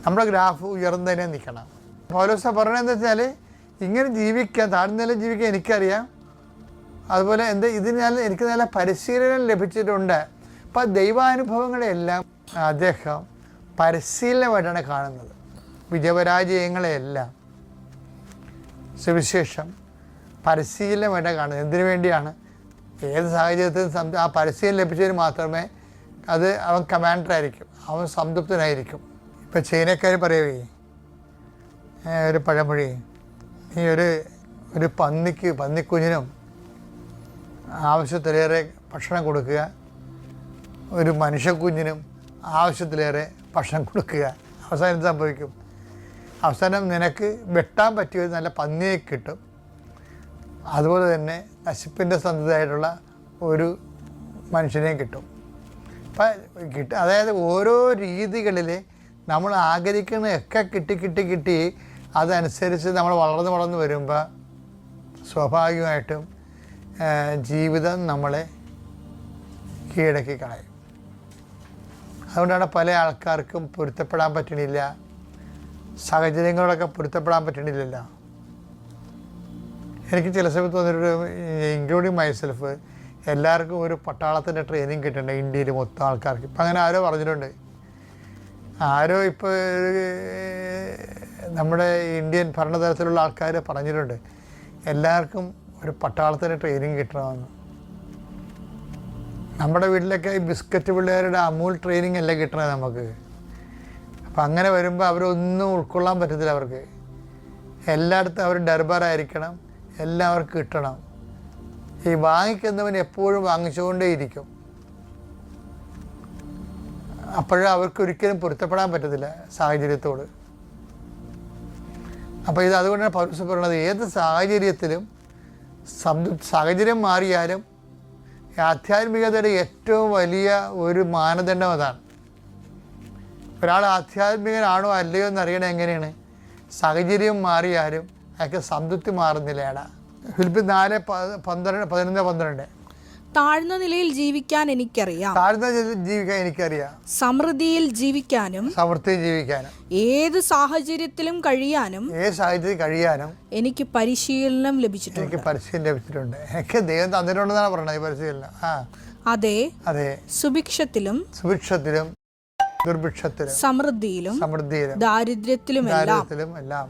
നമ്മുടെ ഗ്രാഫ് ഉയർന്നു തന്നെ നിൽക്കണം. പൗലോസ് പറഞ്ഞതെന്ന് വെച്ചാൽ ഇങ്ങനെ ജീവിക്കാൻ, താഴ്ന്ന നിലയിൽ ജീവിക്കാൻ എനിക്കറിയാം. അതുപോലെ ഇതിനാൽ എനിക്ക് നല്ല പരിശീലനം ലഭിച്ചിട്ടുണ്ട്. അപ്പം ദൈവാനുഭവങ്ങളെല്ലാം അദ്ദേഹം പരിശീലനമായിട്ടാണ് കാണുന്നത്. വിജയപരാജയങ്ങളെയെല്ലാം സുവിശേഷം പരിശീലനമായിട്ടാണ് കാണുന്നത്. എന്തിനു വേണ്ടിയാണ്? ഏത് സാഹചര്യത്തിലും ആ പരിശീലനം ലഭിച്ചതിന് മാത്രമേ അവൻ കമാൻഡറായിരിക്കും, അവൻ സംതൃപ്തനായിരിക്കും. ഇപ്പം ചൈനക്കാർ പറയുകയെ ഒരു പഴമൊഴി, ഈ ഒരു പന്നിക്കുഞ്ഞിനും ആവശ്യത്തിലേറെ ഭക്ഷണം കൊടുക്കുക, ഒരു മനുഷ്യക്കുഞ്ഞിനും ആവശ്യത്തിലേറെ ഭക്ഷണം കൊടുക്കുക. അവസാനം സംഭവിക്കും? അവസാനം നിനക്ക് വെട്ടാൻ പറ്റിയ ഒരു നല്ല പന്നിയെ കിട്ടും. അതുപോലെ തന്നെ നശിപ്പിൻ്റെ സന്ധതയായിട്ടുള്ള ഒരു മനുഷ്യനെയും കിട്ടും. അപ്പം അതായത് ഓരോ രീതികളിൽ നമ്മൾ ആഗ്രഹിക്കുന്നതൊക്കെ കിട്ടി അതനുസരിച്ച് നമ്മൾ വളർന്നു വരുമ്പോൾ സ്വാഭാവികമായിട്ടും ജീവിതം നമ്മളെ കീഴടക്കി കളയും. അതുകൊണ്ടാണ് പല ആൾക്കാർക്കും പൊരുത്തപ്പെടാൻ പറ്റണില്ല, സാഹചര്യങ്ങളൊക്കെ പൊരുത്തപ്പെടാൻ പറ്റണില്ലല്ലോ. എനിക്ക് ചില സമയത്ത് തോന്നിയിട്ട്, ഇൻക്ലൂഡിങ് മൈസെൽഫ്, എല്ലാവർക്കും ഒരു പട്ടാളത്തിൻ്റെ ട്രെയിനിങ് കിട്ടുന്നുണ്ട് ഇന്ത്യയിൽ മൊത്തം ആൾക്കാർക്ക്. ഇപ്പം അങ്ങനെ ആരോ പറഞ്ഞിട്ടുണ്ട്, ഇപ്പോൾ നമ്മുടെ ഇന്ത്യൻ ഭരണതലത്തിലുള്ള ആൾക്കാർ പറഞ്ഞിട്ടുണ്ട് എല്ലാവർക്കും ഒരു പട്ടാളത്തിൻ്റെ ട്രെയിനിങ് കിട്ടണമെന്ന്. നമ്മുടെ വീട്ടിലൊക്കെ ഈ ബിസ്ക്കറ്റ് പിള്ളേരുടെ അമൂൽ ട്രെയിനിങ് അല്ലേ കിട്ടണത് നമുക്ക്. അപ്പം അങ്ങനെ വരുമ്പോൾ അവരൊന്നും ഉൾക്കൊള്ളാൻ പറ്റത്തില്ല. അവർക്ക് എല്ലായിടത്തും അവർ ഡർബാറായിരിക്കണം, എല്ലാം അവർക്ക് കിട്ടണം. ഈ വാങ്ങിക്കുന്നവൻ എപ്പോഴും വാങ്ങിച്ചുകൊണ്ടേയിരിക്കും. അപ്പോഴും അവർക്കൊരിക്കലും പൊരുത്തപ്പെടാൻ പറ്റത്തില്ല സാഹചര്യത്തോട്. അപ്പോൾ അതുകൊണ്ടാണ് പൗലോസ് പറയുന്നത്, ഏത് സാഹചര്യത്തിലും സാഹചര്യം മാറിയാലും ആധ്യാത്മികതയുടെ ഏറ്റവും വലിയ ഒരു മാനദണ്ഡം അതാണ്. ഒരാൾ ആധ്യാത്മികനാണോ അല്ലയോ എന്നറിയണത് എങ്ങനെയാണ്? സാഹചര്യം മാറിയാലും അയാൾക്ക് സംതൃപ്തി മാറുന്നില്ലേടാ. ഫിലിപ്പിയർ 4:11-12. താഴ്ന്ന നിലയിൽ ജീവിക്കാൻ എനിക്കറിയാം, സമൃദ്ധിയിൽ ജീവിക്കാനും ഏത് സാഹചര്യത്തിലും കഴിയാനും എനിക്ക് പരിശീലനം ലഭിച്ചിട്ടുണ്ട്. എനിക്ക് ദൈവം തന്നിട്ടുണ്ടെന്നാണ് പറയുന്നത് ഈ പരിശീലനം. അതെ, സുഭിക്ഷത്തിലും ദുർഭിക്ഷത്തിലും സമൃദ്ധിയിലും ദാരിദ്ര്യത്തിലും എല്ലാം.